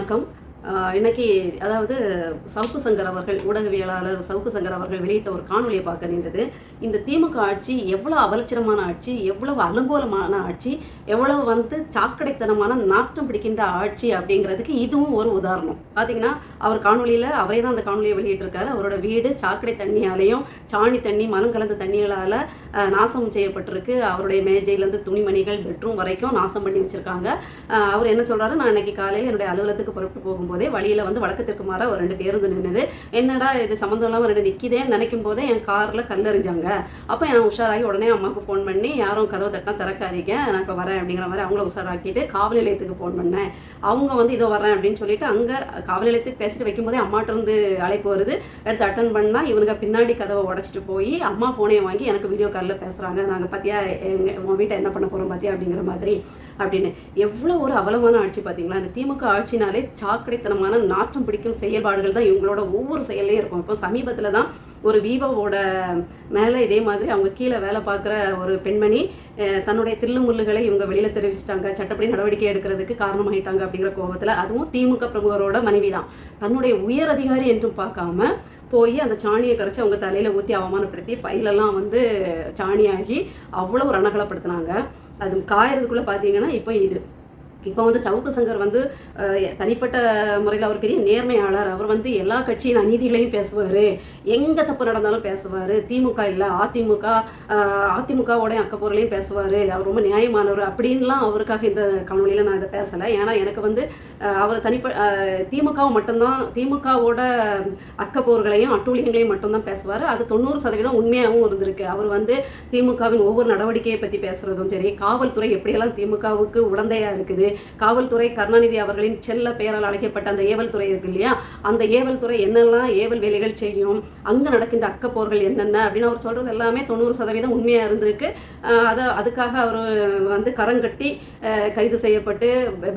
வணக்கம். இன்னைக்கு அதாவது சவுக்கு சங்கர் அவர்கள் ஊடகவியலாளர் சவுக்கு சங்கர் அவர்கள் வெளியிட்ட ஒரு காணொலியை பார்க்க நேர்ந்தது. இந்த திமுக ஆட்சி எவ்வளோ அவலட்சணமான ஆட்சி, எவ்வளவு அலங்கோலமான ஆட்சி, எவ்வளவு சாக்கடைத்தனமான நாற்றம் பிடிக்கின்ற ஆட்சி அப்படிங்கிறதுக்கு இதுவும் ஒரு உதாரணம். பார்த்தீங்கன்னா அவர் காணொலியில் அவரே தான் அந்த காணொலியை வெளியிட்டிருக்காரு. அவரோட வீடு சாக்கடை தண்ணியாலையும் சாணி தண்ணி மலம் கலந்த தண்ணிகளால் நாசம் செய்யப்பட்டிருக்கு. அவருடைய மேஜையிலேருந்து துணிமணிகள் பெட்ரூம் வரைக்கும் நாசம் பண்ணி வச்சுருக்காங்க. அவர் என்ன சொல்கிறாரு, நான் இன்னைக்கு காலையில் என்னுடைய அலுவலகத்துக்கு புறப்பட்டு போகும்போதே வழியில் வழக்கத்திற்கு மாற ஒரு 2 பேருந்து நின்றுது. என்னடா இது சம்மந்தம் இல்லாமல் 2 நிற்கிதேன்னு நினைக்கும் போதே என் காரில் கல்லறிஞ்சாங்க. அப்போ நான் உஷாராகி உடனே அம்மாவுக்கு ஃபோன் பண்ணி யாரும் கதவை தட்டினா திறக்காதீங்க, நான் இப்போ வரேன் அப்படிங்கிற மாதிரி அவங்கள உஷாராக்கிட்டு காவல் நிலையத்துக்கு ஃபோன் பண்ணேன். அவங்க இதோ வரேன் அப்படின்னு சொல்லிட்டு அங்கே காவல் நிலையத்துக்கு பேசிட்டு வைக்கும்போதே அம்மாட்டிருந்து அழைப்பு வருது. எடுத்து அட்டன் பண்ணால் இவனுங்க பின்னாடி கதவை உடச்சிட்டு போய் அம்மா ஃபோனையை வாங்கி எனக்கு வீடியோ காலில் பேசுகிறாங்க. நாங்கள் பார்த்தியா உன் வீட்டை என்ன பண்ண போகிறோம் பார்த்தியா அப்படிங்கிற மாதிரி அப்படின்னு. எவ்வளோ ஒரு அவலமான ஆட்சி பார்த்தீங்களா. இந்த திமுக ஆட்சினாலே சாக்கடைத்தனமான நாற்றம் பிடிக்கும் செயல்பாடுகள் தான் இவங்களோட ஒவ்வொரு செயல்லையும் இருக்கும். இப்போ சமீபத்தில் தான் ஒரு வீவோட மேலே இதே மாதிரி அவங்க கீழே வேலை பார்க்குற ஒரு பெண்மணி தன்னுடைய தில்லு முள்ளுகளை இவங்க வெளியில் தெரிவிச்சிட்டாங்க, சட்டப்படி நடவடிக்கை எடுக்கிறதுக்கு காரணமாயிட்டாங்க அப்படிங்கிற கோபத்தில். அதுவும் திமுக பிரமுகரோட மனைவி தான். தன்னுடைய உயர் அதிகாரி என்றும் பார்க்காம போய் அந்த சாணியை கரைச்சி அவங்க தலையில் ஊற்றி அவமானப்படுத்தி ஃபைலெல்லாம் சாணியாகி அவ்வளோ ரணகலப்படுத்தினாங்க. அது காயறதுக்குள்ளே பார்த்தீங்கன்னா இப்போ சவுக்கு சங்கர் தனிப்பட்ட முறையில் அவர் பெரிய நேர்மையாளர். அவர் எல்லா கட்சியின் அநீதிகளையும் பேசுவார், எங்கே தப்பு நடந்தாலும் பேசுவார். திமுக இல்லை அதிமுகவோடைய அக்கப்பொருளையும் பேசுவார். அவர் ரொம்ப நியாயமானவர் அப்படின்லாம் அவருக்காக இந்த காணொலியில் நான் இதை பேசலை. ஏன்னா எனக்கு அவர் திமுகவை மட்டும்தான், திமுகவோட அக்கப்போர்களையும் அட்டூழியங்களையும் மட்டும்தான் பேசுவார். அது 90% உண்மையாகவும் இருந்திருக்கு. அவர் திமுகவின் ஒவ்வொரு நடவடிக்கையை பற்றி பேசுகிறதும் சரி, காவல்துறை எப்படியெல்லாம் திமுகவுக்கு உடந்தையாக இருக்குது, காவல்துறை கருணாநிதி அவர்களின் செல்ல பெயரால் அழைக்கப்பட்ட அந்த ஏவல் துறை இருக்கு இல்லையா, அந்த ஏவல் துறை என்னெல்லாம் ஏவல் வேலைகள் செய்யும், அங்கே நடக்கின்ற அக்கப்போர்கள் என்னென்ன அப்படின்னு அவர் சொல்கிறது எல்லாமே 90% உண்மையாக இருந்திருக்கு. அதுக்காக அவர் கரங்கட்டி கைது செய்யப்பட்டு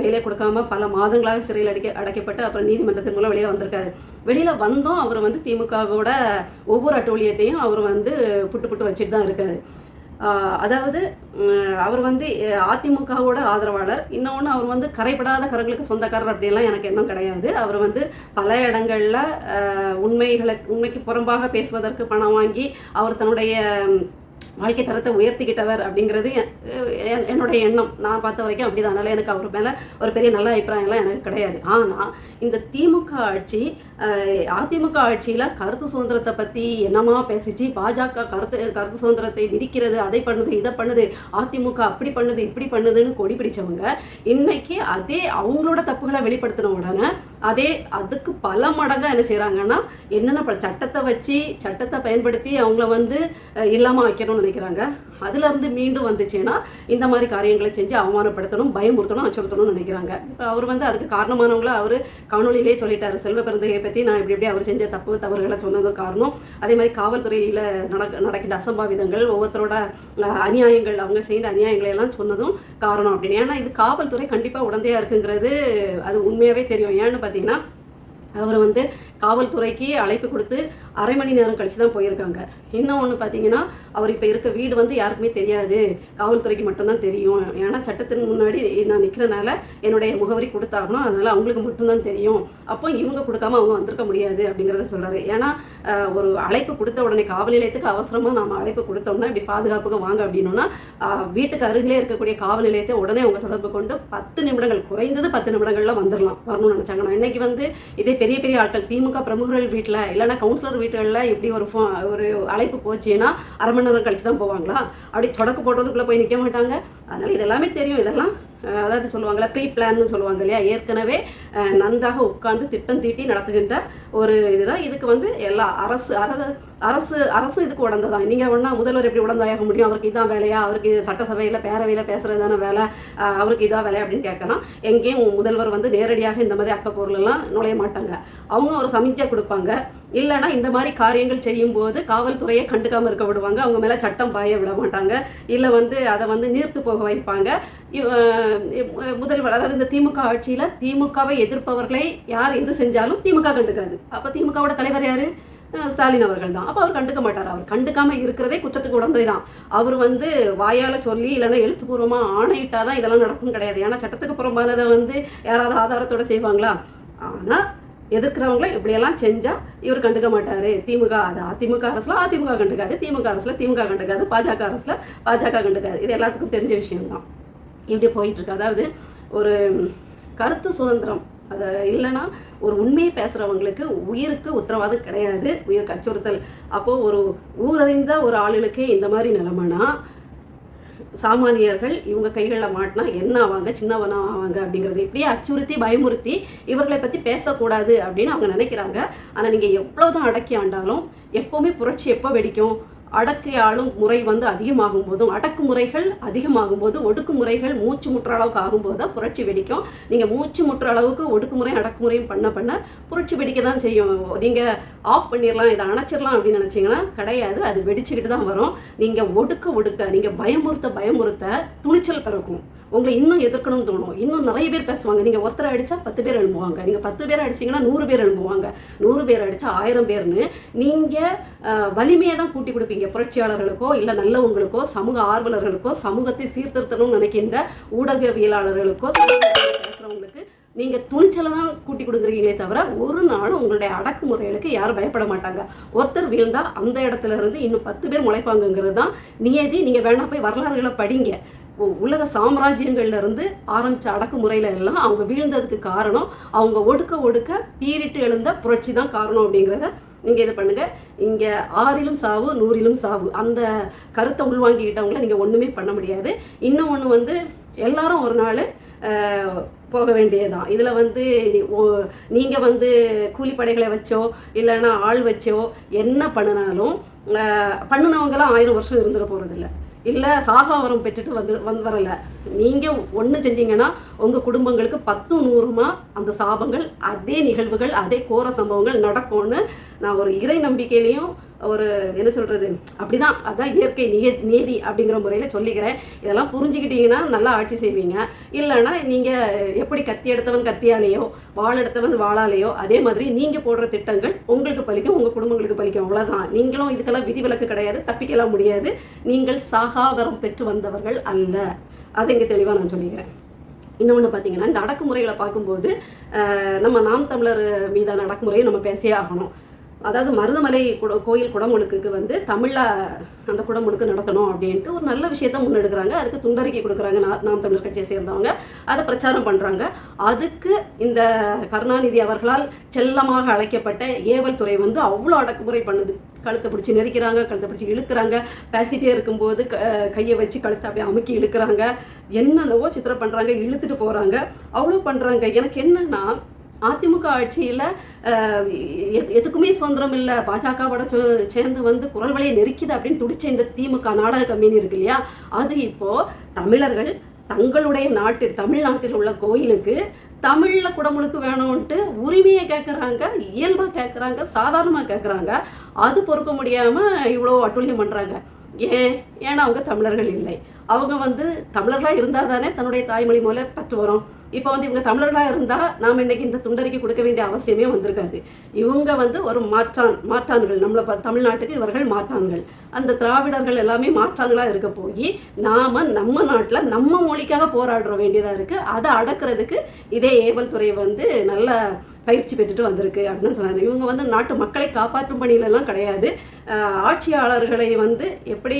வேலை கொடுக்காம பல மாதங்களாக சிறையில் அடைக்கப்பட்டு அப்புறம் நீதிமன்றத்தின் மூலம் வெளியே வந்திருக்காரு. வெளியில் வந்தோம் அவர் திமுகவோட ஒவ்வொரு அட்டூழியத்தையும் அவர் புட்டு வச்சுட்டு தான் இருக்காரு. அதாவது அவர் அதிமுகவோட ஆதரவாளர். இன்னொன்று அவர் கரைப்படாத கரங்களுக்கு சொந்தக்காரர் அப்படின்லாம் எனக்கு எண்ணம் கிடையாது. அவர் பல இடங்களில் உண்மைக்கு புறம்பாக பேசுவதற்கு பணம் வாங்கி அவர் தன்னுடைய வாழ்க்கை தரத்தை உயர்த்திக்கிட்டவர் அப்படிங்கிறது என்னுடைய எண்ணம். நான் பார்த்த வரைக்கும் அப்படி தான். அதனால் எனக்கு அவர் மேலே ஒரு பெரிய நல்ல அபிப்பிராயம்லாம் எனக்கு கிடையாது. ஆனால் இந்த திமுக ஆட்சி அதிமுக ஆட்சியில் கருத்து சுதந்திரத்தை பற்றி என்னமா பேசிச்சு, பாஜக கருத்து சுதந்திரத்தை விதிக்கிறது, அதை பண்ணுது இதை பண்ணுது, அதிமுக அப்படி பண்ணுது இப்படி பண்ணுதுன்னு கொடி பிடிச்சவங்க இன்னைக்கு அதே அவங்களோட தப்புகளை வெளிப்படுத்தின உடனே அதுக்கு பல மடங்காக என்ன செய்கிறாங்கன்னா, என்னென்ன சட்டத்தை பயன்படுத்தி அவங்கள இல்லாமல் வைக்கணும்னு நினைக்கிறாங்க. அதுலேருந்து மீண்டும் வந்துச்சுன்னா இந்த மாதிரி காரியங்களை செஞ்சு அவமானப்படுத்தணும், பயமுறுத்தணும், அச்சுறுத்தணும்னு நினைக்கிறாங்க. இப்போ அவர் அதுக்கு காரணமானவங்கள அவர் காணொலியிலே சொல்லிட்டாரு. செல்வ பெருந்தகையை பற்றி நான் இப்படி அவர் செஞ்ச தவறுகளை சொன்னதும் காரணம். அதே மாதிரி காவல்துறையில் நடக்கின்ற அசம்பாவிதங்கள், ஒவ்வொருத்தரோட அநியாயங்கள், அவங்க செய்த அநியாயங்களை எல்லாம் சொன்னதும் காரணம் அப்படின்னு. ஏன்னா இது காவல்துறை கண்டிப்பாக உடந்தையாக இருக்குங்கிறது அது உண்மையாகவே தெரியும். ஏன்னு பார்த்தீங்கன்னா அவர் காவல்துறைக்கு அழைப்பு கொடுத்து அரை மணி நேரம் கழிச்சு தான் போயிருக்காங்க. இன்னொன்று பார்த்தீங்கன்னா அவர் இப்போ இருக்க வீடு யாருக்குமே தெரியாது, காவல்துறைக்கு மட்டும்தான் தெரியும். ஏன்னா சட்டத்தின் முன்னாடி நான் நிற்கிறனால என்னுடைய முகவரி கொடுத்தாகணும், அதனால் அவங்களுக்கு மட்டும்தான் தெரியும். அப்போ இவங்க கொடுக்காம அவங்க வந்திருக்க முடியாது அப்படிங்கிறத சொல்கிறாரு. ஏன்னா ஒரு அழைப்பு கொடுத்த உடனே காவல் நிலையத்துக்கு அவசரமாக நம்ம அழைப்பு கொடுத்தோம்னா இப்படி பாதுகாப்புக்கு வாங்க அப்படின்னா வீட்டுக்கு அருகிலே இருக்கக்கூடிய காவல் நிலையத்தை உடனே அவங்க தொடர்பு கொண்டு 10 நிமிடங்கள், குறைந்தது 10 நிமிடங்களில் வரணும்னு நினச்சாங்க. நான் இன்னைக்கு இதே பெரிய பெரிய ஆட்கள் திமுக பிரமுகர்கள் வீட்டில் இல்லைன்னா கவுன்சிலர் வீட்டுகளில் இப்படி ஒரு அழைப்பு போச்சுன்னா அரை மணி நேரம் கழிச்சு தான் போவாங்களா? அப்படி சொடக்கு போடுறதுக்குள்ளே போய் நிற்க மாட்டாங்க. அதனால் இதெல்லாமே தெரியும். இதெல்லாம் அதாவது சொல்லுவாங்களா, ப்ரீ பிளான்னு சொல்லுவாங்க இல்லையா, ஏற்கனவே நன்றாக உட்கார்ந்து திட்டம் தீட்டி நடத்துகின்ற ஒரு இதுதான். இதுக்கு எல்லா அரசும் இதுக்கு உடந்ததான். நீங்கள் ஒன்றா முதல்வர் எப்படி உடந்தையாக முடியும், அவருக்கு இதான் வேலையா, அவருக்கு சட்டசபையில் பேரவையில் பேசுகிறது தானே வேலை, அவருக்கு இதான் வேலை அப்படின்னு கேட்கலாம். எங்கேயும் முதல்வர் நேரடியாக இந்த மாதிரி அக்கப்பொருளெல்லாம் நுழைய மாட்டாங்க. அவங்க ஒரு சமிஞ்சை கொடுப்பாங்க. இல்லைனா இந்த மாதிரி காரியங்கள் செய்யும்போது காவல்துறையை கண்டுக்காமல் இருக்க விடுவாங்க, அவங்க மேலே சட்டம் பாய விட மாட்டாங்க, இல்லை அதை நீர்த்து போக வைப்பாங்க. முதல்வர் அதாவது இந்த திமுக ஆட்சியில் திமுகவை எதிர்ப்பவர்களை யார் எது செஞ்சாலும் திமுக கண்டுக்காது. அப்போ திமுகவோட தலைவர் யார்? ஸ்டாலின் அவர்கள் தான். அப்போ அவர் கண்டுக்க மாட்டார். அவர் கண்டுக்காமல் இருக்கிறதே குற்றத்துக்கு உடந்தை தான். அவர் வாயால் சொல்லி இல்லைன்னா எழுத்துப்பூர்வமாக ஆணையிட்டால் தான் இதெல்லாம் நடக்கும் கிடையாது. ஏன்னா சட்டத்துக்கு புறம்பானதை யாராவது ஆதாரத்தோடு செய்வாங்களா? ஆனால் எதிர்க்கிறவங்கள இப்படியெல்லாம் செஞ்சால் இவர் கண்டுக்க மாட்டார். திமுக அது அதிமுக அரசில் அதிமுக கண்டுக்காது, திமுக அரசில் திமுக கண்டுக்காது, பாஜக அரசில் பாஜக கண்டுக்காது. இது எல்லாத்துக்கும் தெரிஞ்ச விஷயம்தான். இப்படி போயிட்டுருக்கு. அதாவது ஒரு கருத்து சுதந்திரம் அது இல்லைன்னா ஒரு உண்மையை பேசுகிறவங்களுக்கு உயிருக்கு உத்தரவாதம் கிடையாது, உயிருக்கு அச்சுறுத்தல். அப்போது ஒரு ஊரறிந்த ஒரு ஆளுகளுக்கே இந்த மாதிரி நிலைமைனா சாமானியர்கள் இவங்க கைகளில் மாட்டினா என்ன ஆவாங்க, சின்னவனா ஆவாங்க அப்படிங்கிறது இப்படியே அச்சுறுத்தி பயமுறுத்தி இவர்களை பற்றி பேசக்கூடாது அப்படின்னு அவங்க நினைக்கிறாங்க. ஆனால் நீங்கள் எவ்வளோதான் அடக்கி ஆண்டாலும் எப்போவுமே புரட்சி எப்போ வெடிக்கும்? அடக்கி ஆளும் முறை வந்து அதிகமாகும் போதும், அடக்குமுறைகள் அதிகமாகும் போது, ஒடுக்குமுறைகள் மூச்சு முற்ற அளவுக்கு ஆகும்போது தான் புரட்சி வெடிக்கும். நீங்கள் மூச்சு முற்ற அளவுக்கு ஒடுக்குமுறை அடக்குமுறையும் பண்ண புரட்சி வெடிக்க தான் செய்யும். நீங்கள் ஆஃப் பண்ணிடலாம், இதை அணைச்சிடலாம் அப்படின்னு நினச்சிங்கன்னா கிடையாது, அது வெடிச்சுக்கிட்டு தான் வரும். நீங்கள் ஒடுக்க நீங்கள் பயமுறுத்த துணிச்சல் பிறக்கும். உங்களை இன்னும் எதிர்க்கணும்னு தோணும். இன்னும் நிறைய பேர் பேசுவாங்க. நீங்கள் ஒருத்தரை அடித்தா 10 பேர் எழும்புவாங்க, நீங்கள் 10 பேர் அடிச்சிங்கன்னா 100 பேர் எழும்புவாங்க, 100 பேர் அடித்தா 1000 பேர்னு நீங்கள் வலிமையை தான் கூட்டி கொடுப்பீங்க. புரட்சியாளர்களுக்கோ இல்லை நல்லவங்களுக்கோ சமூக ஆர்வலர்களுக்கோ சமூகத்தை சீர்திருத்தணும்னு நினைக்கின்ற ஊடகவியலாளர்களுக்கோ பேசுகிறவங்களுக்கு நீங்கள் துணிச்சலை தான் கூட்டி கொடுக்குறீங்களே தவிர ஒரு நாளும் உங்களுடைய அடக்குமுறைகளுக்கு யாரும் பயப்பட மாட்டாங்க. ஒருத்தர் வீழ்ந்தால் அந்த இடத்துல இருந்து இன்னும் 10 பேர் முளைப்பாங்கங்கிறது தான் நியதி. நீங்கள் வேணா போய் வரலாறுகளை படிங்க. உலக சாம்ராஜ்யங்கள்ல இருந்து ஆரம்பிச்ச அடக்குமுறையில எல்லாம் அவங்க வீழ்ந்ததுக்கு காரணம் அவங்க ஒடுக்க பீரிட்டு எழுந்த புரட்சி தான் காரணம் அப்படிங்கிறத நீங்கள் இது பண்ணுங்க. இங்கே 6லும் சாவு 100லும் சாவு அந்த கருத்தை உள்வாங்கிக்கிட்டவங்கள நீங்கள் ஒன்றுமே பண்ண முடியாது. இன்னும் ஒன்று வந்து எல்லாரும் ஒரு நாள் போக வேண்டியதுதான். இதில் வந்து நீங்கள் வந்து கூலிப்படைகளை வச்சோ இல்லைன்னா ஆள் வச்சோ என்ன பண்ணினாலும் பண்ணினவங்களாம் 1000 வருஷம் இருந்துட போகிறதில்ல. இல்லை சாகாவரம் பெற்றுட்டு வரலை. நீங்கள் ஒன்று செஞ்சீங்கன்னா உங்கள் குடும்பங்களுக்கு 10 100மா அந்த சாபங்கள் அதே நிகழ்வுகள் அதே கோர சம்பவங்கள் நடக்கும்னு நான் ஒரு இறை நம்பிக்கையிலையும் ஒரு என்ன சொல்கிறது அப்படிதான், அதான் இயற்கை நியதி அப்படிங்கிற முறையில் சொல்லிக்கிறேன். இதெல்லாம் புரிஞ்சுக்கிட்டீங்கன்னா நல்லா ஆட்சி செய்வீங்க. இல்லைன்னா நீங்கள் எப்படி கத்தி எடுத்தவன் கத்தியாலேயோ வாள் எடுத்தவன் வாளாலேயோ அதே மாதிரி நீங்கள் போடுற திட்டங்கள் உங்களுக்கு பலிக்கும், உங்கள் குடும்பங்களுக்கு பலிக்கும், அவ்வளோதான். நீங்களும் இதுக்கெல்லாம் விதிவிலக்கு கிடையாது, தப்பிக்கலாம் முடியாது. நீங்கள் சாகாவரம் பெற்று வந்தவர்கள் அல்ல. அதை இங்கே தெளிவாக நான் சொல்லிக்கிறேன். இன்னொன்று பார்த்தீங்கன்னா இந்த அடக்குமுறைகளை பார்க்கும்போது நம்ம நாம் தமிழர் மீதான அடக்குமுறையை நம்ம பேசியே ஆகணும். அதாவது மருதமலை கோயில் குடமுழுக்குக்கு வந்து தமிழில் அந்த குடமுழுக்கு நடத்தணும் அப்படின்ட்டு ஒரு நல்ல விஷயத்த முன்னெடுக்கிறாங்க. அதுக்கு துண்டறிக்கை கொடுக்குறாங்க நாம் தமிழர் கட்சியை சேர்ந்தவங்க, அதை பிரச்சாரம் பண்ணுறாங்க. அதுக்கு இந்த கருணாநிதி அவர்களால் செல்லமாக அழைக்கப்பட்ட ஏவல் துறை வந்து அவ்வளோ அடக்குமுறை பண்ணுது. கழுத்தை பிடிச்சி நெரிக்கிறாங்க, கழுத்தை பிடிச்சி இழுக்கிறாங்க, பேசிட்டே இருக்கும்போது கையை வச்சு கழுத்தை அப்படியே அமுக்கி இழுக்கிறாங்க, என்னென்னவோ சித்திரம் பண்ணுறாங்க, இழுத்துட்டு போகிறாங்க, அவ்வளோ பண்ணுறாங்க. எனக்கு என்னன்னா அதிமுக ஆட்சியில் எதுக்குமே சுதந்திரம் இல்லை, பாஜகவோட சேர்ந்து வந்து குரல் வழியை நெருக்கிது அப்படின்னு துடிச்ச இந்த திமுக நாடக கம்பெனி இருக்கு இல்லையா, அது இப்போது தமிழர்கள் தங்களுடைய தமிழ்நாட்டில் உள்ள கோயிலுக்கு தமிழில் குடமுழுக்கு வேணும்ன்ட்டு உரிமையை கேட்குறாங்க, இயல்பாக கேட்குறாங்க, சாதாரணமாக கேட்குறாங்க. அது பொறுக்க முடியாமல் இவ்வளோ அட்டூழியம் பண்ணுறாங்க. ஏன்னா அவங்க தமிழர்கள் இல்லை. அவங்க வந்து தமிழர்களாக இருந்தால் தானே தன்னுடைய தாய்மொழி மூலம் பற்று வரும். இப்போ வந்து இவங்க தமிழர்களாக இருந்தால் நாம் இன்றைக்கி இந்த துண்டறிக்கை கொடுக்க வேண்டிய அவசியமே வந்திருக்காது. இவங்க வந்து ஒரு மாற்றான்கள், நம்மளை தமிழ்நாட்டுக்கு இவர்கள் மாற்றான்கள். அந்த திராவிடர்கள் எல்லாமே மாற்றான்களாக இருக்க போய் நாம் நம்ம நாட்டில் நம்ம மொழிக்காக போராட வேண்டியதாக இருக்குது. அதை அடக்கிறதுக்கு இதே ஏவல் துறை வந்து நல்ல பயிற்சி பெற்றுட்டு வந்திருக்கு அப்படின்னு சொன்னாங்க. இவங்க வந்து நாட்டு மக்களை காப்பாற்றும் பணியிலெல்லாம் கிடையாது. ஆட்சியாளர்களை வந்து எப்படி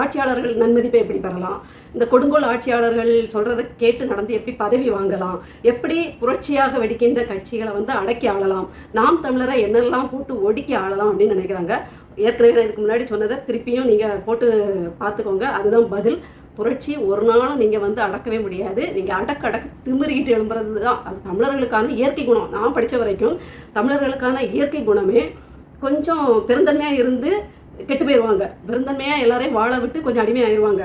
ஆட்சியாளர்கள் நன்மதிப்பை எப்படி பெறலாம், இந்த கொடுங்கோல் ஆட்சியாளர்கள் சொல்கிறத கேட்டு நடந்து எப்படி பதவி வாங்கலாம், எப்படி புரட்சியாக வெடிக்கின்ற கட்சிகளை வந்து அடக்கி ஆளலாம், நாம் தமிழரை என்னெல்லாம் போட்டு ஒடுக்கி ஆளலாம் அப்படின்னு நினைக்கிறாங்க. ஏற்கனவே இதுக்கு முன்னாடி சொன்னதை திருப்பியும் நீங்கள் போட்டு பார்த்துக்கோங்க. அதுதான் பதில். புரட்சி ஒரு நாளும் நீங்கள் வந்து அடக்கவே முடியாது. நீங்கள் அடக்க திமிரிக்கிட்டு எழும்புறது தான் அது தமிழர்களுக்கான இயற்கை குணம். நான் படித்த வரைக்கும் தமிழர்களுக்கான இயற்கை குணமே கொஞ்சம் பெருந்தன்மையாக இருந்து கெட்டு போயிடுவாங்க. பெருந்தன்மையாக எல்லாரையும் வாழ விட்டு கொஞ்சம் அடிமையாகிடுவாங்க.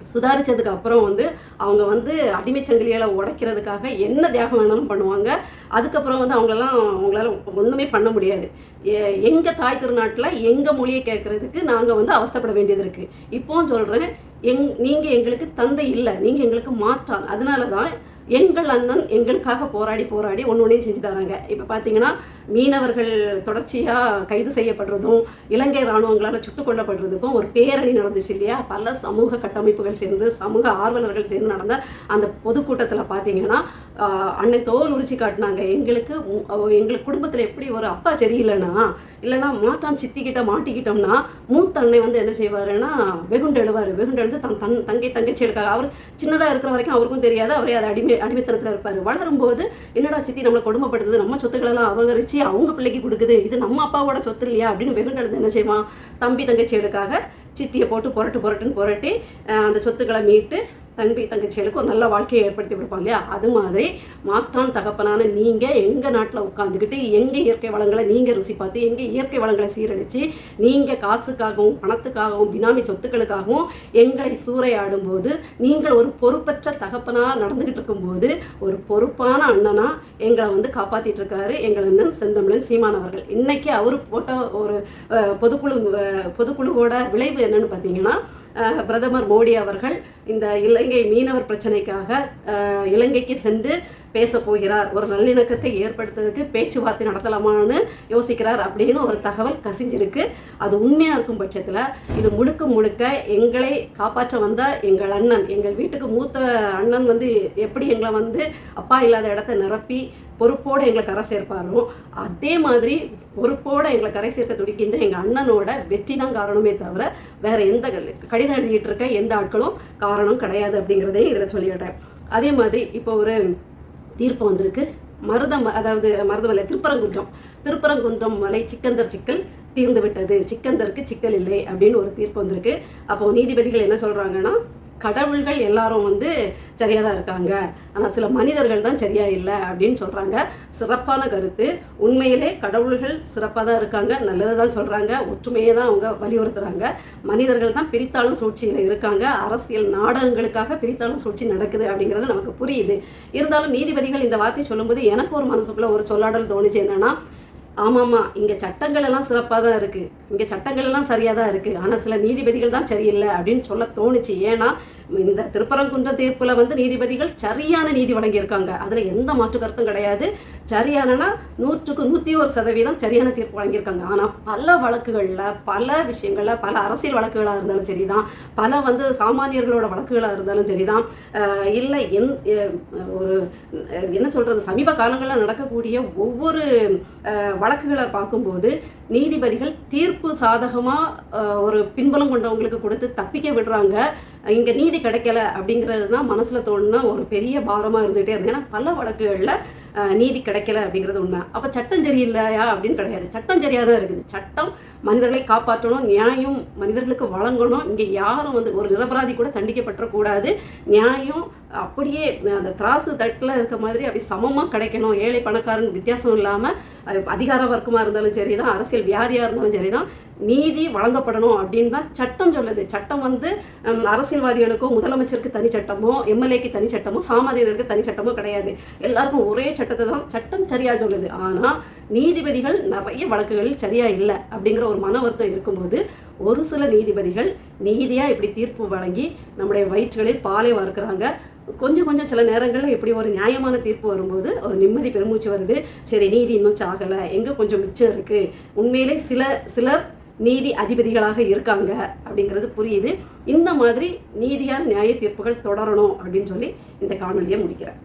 சுதாரித்ததுக்கு அப்புறம் வந்து அவங்க வந்து அடிமை சங்கிலிகளை உடைக்கிறதுக்காக என்ன தியாகம் வேணாலும் பண்ணுவாங்க. அதுக்கப்புறம் வந்து அவங்களால ஒன்றுமே பண்ண முடியாது. எங்கள் தாய் திருநாட்டில் எங்கள் மொழியை கேட்குறதுக்கு நாங்கள் வந்து அவஸ்தைப்பட வேண்டியது இருக்குது. இப்போவும் சொல்கிறேன், நீங்கள் எங்களுக்கு தந்தை இல்லை, நீங்கள் எங்களுக்கு மாற்றான். அதனால தான் எங்கள் அண்ணன் எங்களுக்காக போராடி ஒன்றையும் செஞ்சு தராங்க. இப்போ பார்த்தீங்கன்னா மீனவர்கள் தொடர்ச்சியாக கைது செய்யப்படுறதும் இலங்கை இராணுவங்களால் சுட்டுக் கொல்லப்படுறதுக்கும் ஒரு பேரணி நடந்துச்சு இல்லையா. பல சமூக கட்டமைப்புகள் சேர்ந்து சமூக ஆர்வலர்கள் சேர்ந்து நடந்த அந்த பொதுக்கூட்டத்தில் பார்த்தீங்கன்னா அண்ணன் தோல் உரிச்சு காட்டினாங்க. எங்களுக்கு குடும்பத்தில் எப்படி ஒரு அப்பா இல்லைன்னா மாட்டான் சித்திக்கிட்ட மாட்டிக்கிட்டோம்னா மூத்த அண்ணன் வந்து என்ன செய்வாருன்னா வெகுண்டு எழுவார். வெகுண்டு எழுந்து தங்கச்சிகளுக்காக அவர் சின்னதாக இருக்கிற வரைக்கும் அவருக்கும் தெரியாது, அவரே அதை அடிமைத்தனத்தில் இருப்பார். வளரும்போது என்னடா சித்தி நம்மளை கொடுமைப்படுத்துது, நம்ம சொத்துக்களெல்லாம் அபகரித்து அவங்க பிள்ளைக்கு கொடுக்குது, இது நம்ம அப்பாவோட சொத்து இல்லையா அப்படின்னு வெகுண்டு எழுந்து என்ன செய்வான், தம்பி தங்கச்சிகளுக்காக சித்தியை போட்டு புரட்டி அந்த சொத்துக்களை மீட்டு தங்கச்சிகளுக்கு ஒரு நல்ல வாழ்க்கையை ஏற்படுத்தி கொடுப்பாங்க இல்லையா. அது மாதிரி மாற்றான் தகப்பனான நீங்கள் எங்கள் நாட்டில் உட்காந்துக்கிட்டு எங்கள் இயற்கை வளங்களை நீங்கள் ருசி பார்த்து எங்கள் இயற்கை வளங்களை சீரழித்து நீங்கள் காசுக்காகவும் பணத்துக்காகவும் பினாமி சொத்துக்களுக்காகவும் எங்களை சூறையாடும்போது நீங்கள் ஒரு பொறுப்பற்ற தகப்பனாக நடந்துக்கிட்டு இருக்கும்போது ஒரு பொறுப்பான அண்ணனா எங்களை வந்து காப்பாற்றிட்டு இருக்காரு எங்கள் அண்ணன் செந்தமிழன் சீமான் அவர்கள். இன்னைக்கு அவர் போட்ட ஒரு பொதுக்குழுவோட விளைவு என்னன்னு பார்த்தீங்கன்னா, பிரதமர் மோடி அவர்கள் இந்த இலங்கை மீனவர் பிரச்சனைக்காக இலங்கைக்கு சென்று பேச போகிறார், ஒரு நல்லிணக்கத்தை ஏற்படுத்துறதுக்கு பேச்சுவார்த்தை நடத்தலாமான்னு யோசிக்கிறார் அப்படின்னு ஒரு தகவல் கசிஞ்சிருக்கு. அது உண்மையாக இருக்கும் பட்சத்தில் இது முழுக்க எங்களை காப்பாற்ற வந்த எங்கள் அண்ணன், எங்கள் வீட்டுக்கு மூத்த அண்ணன் வந்து எப்படி எங்களை வந்து அப்பா இல்லாத இடத்த நிரப்பி பொறுப்போடு எங்களை கரை சேர்ப்பாரோ அதே மாதிரி பொறுப்போடு எங்களை கரை சேர்க்க துடிக்கின்ற எங்கள் அண்ணனோட வெற்றி தான் காரணமே தவிர வேற எந்த கடிதம் எழுதிட்டு இருக்க எந்த ஆட்களும் காரணம் கிடையாது அப்படிங்கிறதையும் இதில் சொல்லிடுறேன். அதே மாதிரி இப்போ ஒரு தீர்ப்பு வந்திருக்கு. மருதமலை திருப்பரங்குன்றம் மலை சிக்கந்தர் சிக்கல் தீர்ந்து விட்டது, சிக்கந்தருக்கு சிக்கல் இல்லை அப்படின்னு ஒரு தீர்ப்பு வந்திருக்கு. அப்போ நீதிபதிகள் என்ன சொல்றாங்கன்னா, கடவுள்கள் எல்லாரும் வந்து சரியாக தான் இருக்காங்க, ஆனால் சில மனிதர்கள் தான் சரியா இல்லை அப்படின்னு சொல்கிறாங்க. சிறப்பான கருத்து. உண்மையிலே கடவுள்கள் சிறப்பாக தான் இருக்காங்க, நல்லது தான் சொல்கிறாங்க, ஒற்றுமையை தான் அவங்க வலியுறுத்துகிறாங்க. மனிதர்கள் தான் பிரித்தாளும் சூழ்ச்சியில் இருக்காங்க, அரசியல் நாடகங்களுக்காக பிரித்தாளும் சூழ்ச்சி நடக்குது அப்படிங்கிறது நமக்கு புரியுது. இருந்தாலும் நீதிபதிகள் இந்த வார்த்தை சொல்லும்போது எனக்கு ஒரு மனசுக்குள்ள ஒரு சொல்லாடல் தோணுச்சு. என்னன்னா, ஆமாம்மா இங்கே சட்டங்கள் எல்லாம் சிறப்பாக தான் இருக்குது, இங்கே சட்டங்கள் எல்லாம் சரியாக தான் இருக்குது, ஆனால் சில நீதிபதிகள் தான் சரியில்லை அப்படின்னு சொல்ல தோணுச்சு. ஏன்னா இந்த திருப்பரங்குன்ற தீர்ப்பில் வந்து நீதிபதிகள் சரியான நீதி வழங்கியிருக்காங்க, அதில் எந்த மாற்று கருத்தும் கிடையாது. சரியானனா 100க்கு 101% சரியான தீர்ப்பு வழங்கியிருக்காங்க. ஆனால் பல வழக்குகளில் பல விஷயங்களில் பல அரசியல் வழக்குகளாக இருந்தாலும் சரி தான், பல வந்து சாமானியர்களோட வழக்குகளாக இருந்தாலும் சரி தான், இல்லை ஒரு என்ன சொல்கிறது, சமீப காலங்களில் நடக்கக்கூடிய ஒவ்வொரு வழக்குகளை பார்க்கும்போது நீதிபதிகள் தீர்ப்பு சாதகமாக ஒரு பின்புலம் கொண்டவங்களுக்கு கொடுத்து தப்பிக்க விடுறாங்க. இங்கே நீதி கிடைக்கல அப்படிங்கிறது தான் மனசில் தோணுனா ஒரு பெரிய பாரமாக இருந்துகிட்டே இருந்தது. ஏன்னா பல வழக்குகளில் நீதி கிடைக்கல அப்படிங்கிறது உண்மை. அப்போ சட்டம் சரியில்லையா அப்படின்னு கிடையாது, சட்டம் சரியாக தான் இருக்குது. சட்டம் மனிதர்களை காப்பாற்றணும், நியாயம் மனிதர்களுக்கு வழங்கணும். இங்கே யாரும் வந்து ஒரு நிரபராதி கூட தண்டிக்கப்பட்டக்கூடாது. நியாயம் அப்படியே அந்த திராசு தட்டில் இருக்க மாதிரி அப்படி சமமாக கிடைக்கணும். ஏழை பணக்காரன் வித்தியாசம் இல்லாமல் அதிகார வர்க்கமாக இருந்தாலும் சரி தான், அரசியல் வியாதியாக இருந்தாலும் சரி தான், நீதி வழங்கப்படணும் அப்படின்னு தான் சட்டம் சொல்லுது. சட்டம் வந்து அரசியல்வாதிகளுக்கோ முதலமைச்சருக்கு தனி சட்டமோ எம்எல்ஏக்கு தனி சட்டமோ சாமானியர்களுக்கு தனி சட்டமோ கிடையாது. எல்லாருக்கும் ஒரே சட்டத்தை தான் சட்டம் சரியாக சொல்லுது. ஆனால் நீதிபதிகள் நிறைய வழக்குகளில் சரியா இல்லை அப்படிங்கிற ஒரு மன வருத்தம் இருக்கும்போது ஒரு சில நீதிபதிகள் நீதியாக இப்படி தீர்ப்பு வழங்கி நம்முடைய வயிற்றுகளில் பாலை வார்க்கிறாங்க. கொஞ்சம் சில நேரங்களில் இப்படி ஒரு நியாயமான தீர்ப்பு வரும்போது ஒரு நிம்மதி பெருமூச்சு வருது. சரி, நீதி இன்னும் சாகலை, எங்கே கொஞ்சம் மிச்சம் இருக்குது, உண்மையிலே சிலர் நீதி அதிபதிகளாக இருக்காங்க அப்படிங்கிறது புரியுது. இந்த மாதிரி நீதியான நியாய தீர்ப்புகள் தொடரணும் அப்படின்னு சொல்லி இந்த காணொலியை முடிக்கிறேன்.